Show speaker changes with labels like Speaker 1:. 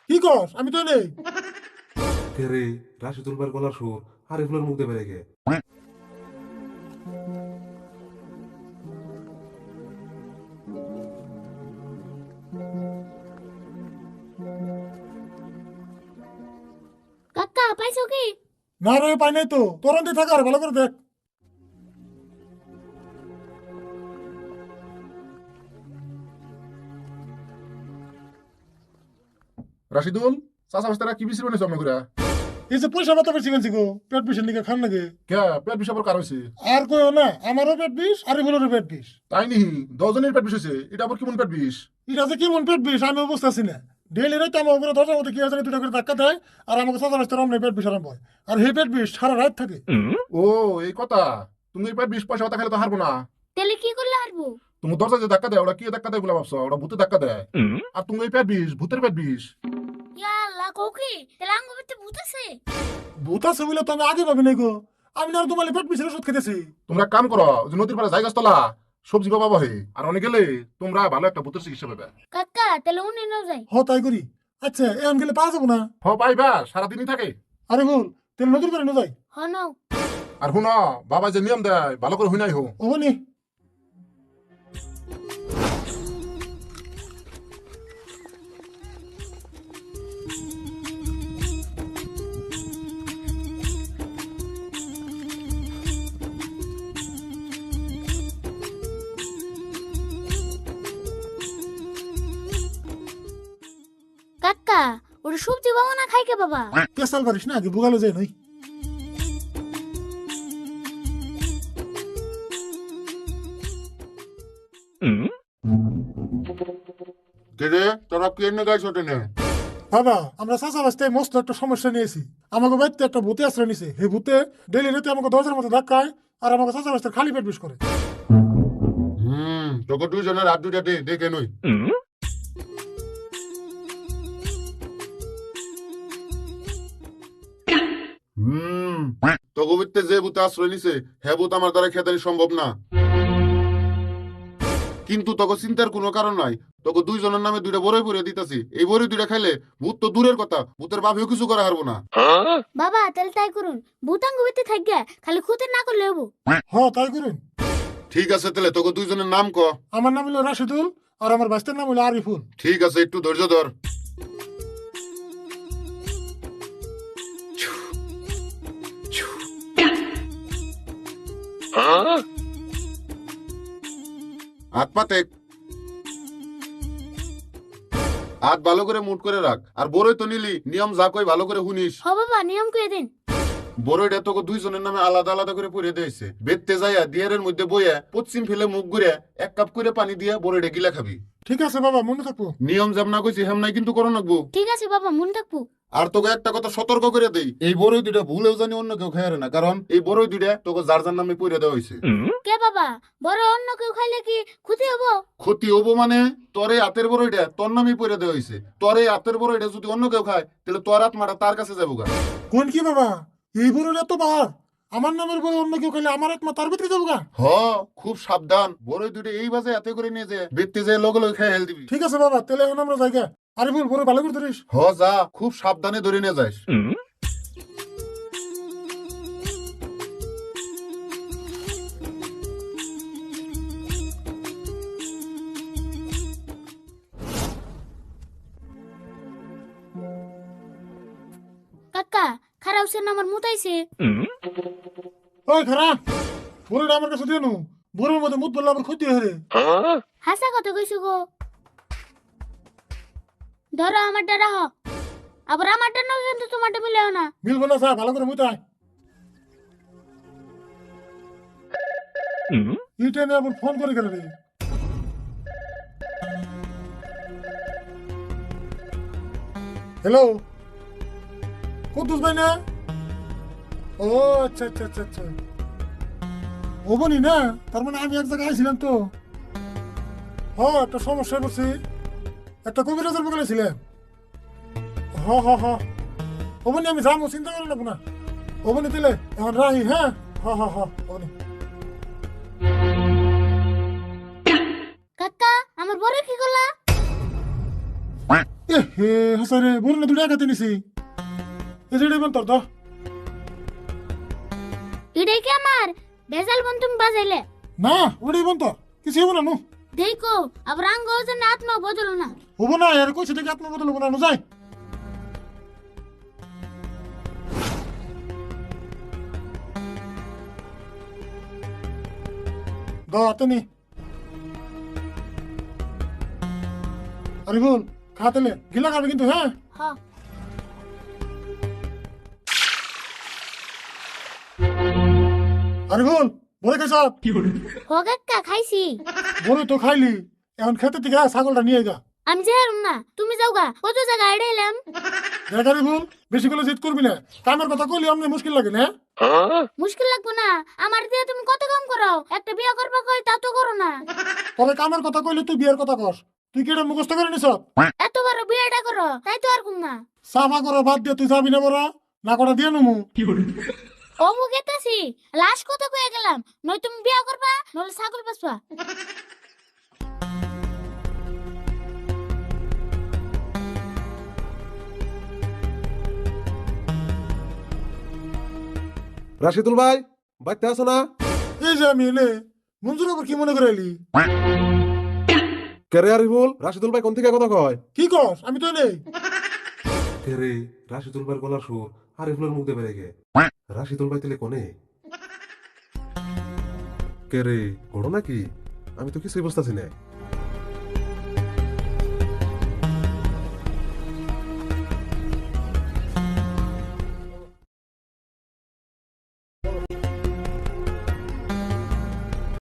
Speaker 1: কি কর? আমি তো নেই।
Speaker 2: কে রে? রাশিদুল ভাইয়ের গলার সুর আরিফুলের মুখ দিয়ে বেড়ে গে।
Speaker 3: কাকা পাইছো কি?
Speaker 1: না রে, পাই নাই তো। তোর অন্তে থাক, আর ভালো করে দেখ।
Speaker 4: রাশিদুল, চাচা বাস্তারা কি বিসির বানাইছো আমি করে?
Speaker 1: এই যে পয়সা পাতা বেশি গেছি গো, পেট বিষের লিগে খান লাগে।
Speaker 4: কে পেট বিষ আবার কার হয়েছে?
Speaker 1: আর কইও না, আমারও পেট বিষ, আরিফুলেরও পেট বিষ।
Speaker 4: তাই নি 10 জনের পেট বিষ হয়েছে, এটা আবার কেমন পেট বিষ?
Speaker 1: এটা যে কেমন পেট বিষ আমি বুঝতেছি না। ডেইলি রাইতে আমার উপরে দরজার মধ্যে কি আছে দুটা করে ধাক্কা দেয়, আর আমাকে চাচা বাস্তার অমনি পেট বিষ আরম্ভ হয়। আর সেই পেট বিষ সারা রাত থাকে।
Speaker 4: ও এই কথা। তুমি এই পেট বিষ পয়সা পাতা খেলে তো হারবো না।
Speaker 3: তাহলে কি করলে হারবো?
Speaker 4: তুমি দরজা যে ধাক্কা দেয় ওরা কি ধাক্কা দেয় বলে ভাবছো? ওরা ভূতে ধাক্কা দেয়। আর তুমি এই পেট বিষ, ভূতের পেট বিষ।
Speaker 3: ইয়া আল্লাহ কোকি, তাহলে আঙ্গ ভিতরে ভূত আছে?
Speaker 1: ভূত আছে বলে তো আমি আগে ভাবি নাই গো। আমি না তোমার পেট বিষের ওষুধ খেতেছি।
Speaker 4: তোমরা এক কাম করো, ওই যে নদীর পাড়ে জায়গা তলা সবজি পাবা হে, আর অনেক গেলে তোমরা ভালো একটা ভূতের চিকিৎসা পাবে।
Speaker 3: কাকা তাহলে উনি নাও যাই।
Speaker 1: তাই করি। আচ্ছা এখন গেলে পাওয়া যাবো না?
Speaker 4: পাইবা, সারাদিনই থাকে।
Speaker 1: আরে ভুল, তেল নদীর করে যাই।
Speaker 3: হ নাও।
Speaker 4: আর শুনো, বাবা যে নিয়ম দেয় ভালো করে শুনাই হো।
Speaker 1: ওনি
Speaker 3: কাকা ওটা সবজি বাবা না খাই কে বাবা?
Speaker 1: পেশাল পারিস না, আগে বুগালো যাই নই।
Speaker 4: কে তোরা কি এনে গাইছ টেনে?
Speaker 1: বাবা আমরা চাচা বাস্তায় মস্ত একটা সমস্যা নিয়েছি। আমাকে বাড়িতে একটা ভূতে আশ্রয় নিছে। হে ভূতে ডেলি রাতে আমাকে দরজার মধ্যে ধাক্কায়, আর আমাকে চাচা বাস্তার খালি পেট বিষ করে।
Speaker 4: তোকে দুইজনের হাত দুইটা দে, দেখে নই। তোকে ভিত্তে যে ভূতে আশ্রয় নিছে হ্যাঁ ভূত আমার দ্বারা খেদানি সম্ভব না। কিন্তু তোকে চিন্তার কোনো কারণ নাই, তোকে দুইজনের নামে দুইটা বড়ই পরে দিতেছি। এই বড়ই দুইটা খাইলে ভূত তো দূরের কথা, ভূতের বাপেও কিছু করা হারবো না।
Speaker 3: বাবা তাহলে তাই করুন, ভূত আঙ্গ ভিতরে থাকবে, খালি খুঁতে না করলে হবো।
Speaker 1: তাই করুন।
Speaker 4: ঠিক আছে, তাহলে তোকে দুইজনের নাম ক।
Speaker 1: আমার নাম হলো রাশিদুল, আর আমার বাস্তার নাম হলো আরিফুল।
Speaker 4: ঠিক আছে, একটু ধৈর্য ধর। হাত পাতে হাত ভালো করে মুট করে রাখ। আর বড়ই তো নিলি, নিয়ম যা কই ভালো করে শুনিস।
Speaker 3: হ বাবা নিয়ম করে দিন।
Speaker 4: বড়ইটা তোকে দুইজনের নামে আলাদা আলাদা করে পড়ে দিয়েছে। বেদতে যাইয়া দিয়ারের মধ্যে বইয়া পশ্চিম ফেলে মুখ ঘুরে 1 কাপ করে পানি দিয়া বড়ইটা গিলা খাবি।
Speaker 1: ঠিক আছে বাবা, মনে থাকবো।
Speaker 4: নিয়ম যেমন কইছি হেমনাই কিন্তু করো নাকবো।
Speaker 3: ঠিক আছে বাবা মন থাকবো।
Speaker 4: আর তোকে একটা কথা সতর্ক করে দেই, এই বড়ই দুইটা ভুলেও জানি অন্য কেউ খায় না, কারণ এই বড়ই দুইটা তোকে যার যার নামে পড়ে দেওয়া হয়েছে।
Speaker 3: কে বাবা বড় অন্য কেউ খাইলে কি ক্ষতি হবো?
Speaker 4: ক্ষতি হবো মানে তোর এই হাতের বড়ইটা তোর নামে পড়ে দেওয়া হয়েছে। তোর এই হাতের বড়ইটা যদি অন্য কেউ খায় তাহলে তোর আত্মাটা তার কাছে যাবো গা।
Speaker 1: কোন কি বাবা, এই বড় এত বার? আমার নামের বড় অন্য কেউ খেলে আমার আত্মা তার ভিতরে যাবো গা।
Speaker 4: খুব সাবধান, বড়ই দুইটা এই বাজে হাতে করে নিয়ে যে বেতে যে লগে লগে খেয়ে হেল দিবি।
Speaker 1: ঠিক আছে বাবা, তাহলে এখন আমরা জায়গা। আরিফুল বড় ভালো করে ধরিস।
Speaker 4: যা, খুব সাবধানে ধরে নিয়ে যাস।
Speaker 3: কাকা খারাপ সে আমার মুতাইছে।
Speaker 1: ওই খারাপ, বড়টা আমার কাছে দিয়ে নু। বড়ের মধ্যে মুখ বললে আবার ক্ষতি হয় রে।
Speaker 3: হাসা কথা কইছো গো। ধরো আমারটা রাখো, আবার আমারটা নাও কিন্তু তোমারটা মিলেও না।
Speaker 1: মিলবো না স্যার, ভালো করে মুতায়। ইটা নিয়ে আবার ফোন করে গেল রে। হ্যালো, কুদ্দুস ভাই না? ও আচ্ছা আচ্ছা আচ্ছা আচ্ছা, ও বনি না? তার মানে আমি এক জায়গায় আইছিলাম তো। একটা সমস্যায় পড়ছি। একটা কবিরাজের বগলে ছিলেন। ও বনি আমি যাবো, চিন্তা করে নেবো না। ও বনি দিলে এখন রাহি। হ্যাঁ ও বনি।
Speaker 3: কাকা আমার বড় কি করলা?
Speaker 1: এ হে হাসারে বল না দুটো একাতে নিছি এ যেটা বন্তর দ
Speaker 3: এটাই কি আমার বেজাল বন তুমি বাজাইলে
Speaker 1: না ওটাই বন্তর কিছু হবো না নু
Speaker 3: দেখো আবার আঙ্গ যেন আত্মা বদল না
Speaker 1: হবো না আর কইছে দেখে আপনার বদল হবো না নু যাই দ আতনি আরে বল খাতেলে গিলা খাবে কিন্তু হ্যাঁ
Speaker 3: হ
Speaker 1: আরে বল বলে খাইছ
Speaker 3: হোক একটা খাইছি
Speaker 1: বলে তো খাইলি এখন খেতে থেকে ছাগলটা নিয়ে গা
Speaker 3: আমি যে হারুম না তুমি যাও গা কত জায়গা এড়াইলাম
Speaker 1: দেখারি বল বেশি করে জিত করবি না কামের কথা কইলি আমনে মুশকিল লাগে না
Speaker 3: মুশকিল লাগবো না আমার দিয়ে তুমি কত কাম করো একটা বিয়ে করবা কই তা তো করো না
Speaker 1: তবে কামের কথা কইলি তুই বিয়ের কথা কস তুই কি এটা মুখস্থ করে নিছ
Speaker 3: এত বড় বিয়েটা করো তাই তো আর কুম না
Speaker 1: সাফা করে বাদ দিয়ে তুই যাবি না বড় না করে দিয়ে নমু
Speaker 3: ও মুগেতাছি লাশ কত কয়ে গেলাম নয় তুমি বিয়ে করবা নলে ছাগল বাঁচবা
Speaker 2: রাশিদুল ভাই বাইতে আছো না?
Speaker 1: এই যে আমি এলে মঞ্জুর আবার কি মনে করে এলি
Speaker 2: কে রে আরিফুল? রাশিদুল ভাই কোন থেকে কথা কয়?
Speaker 1: কি কস আমি তো নেই
Speaker 2: কে রে রাশিদুল ভাইয়ের গলার সুর আরিফুলের মুখ দিয়ে বেড়ে গে। রাশিদুল ভাই তেলে কোনে? কে রে ঘটনা কি? আমি তো কিছুই বুঝতেছি না।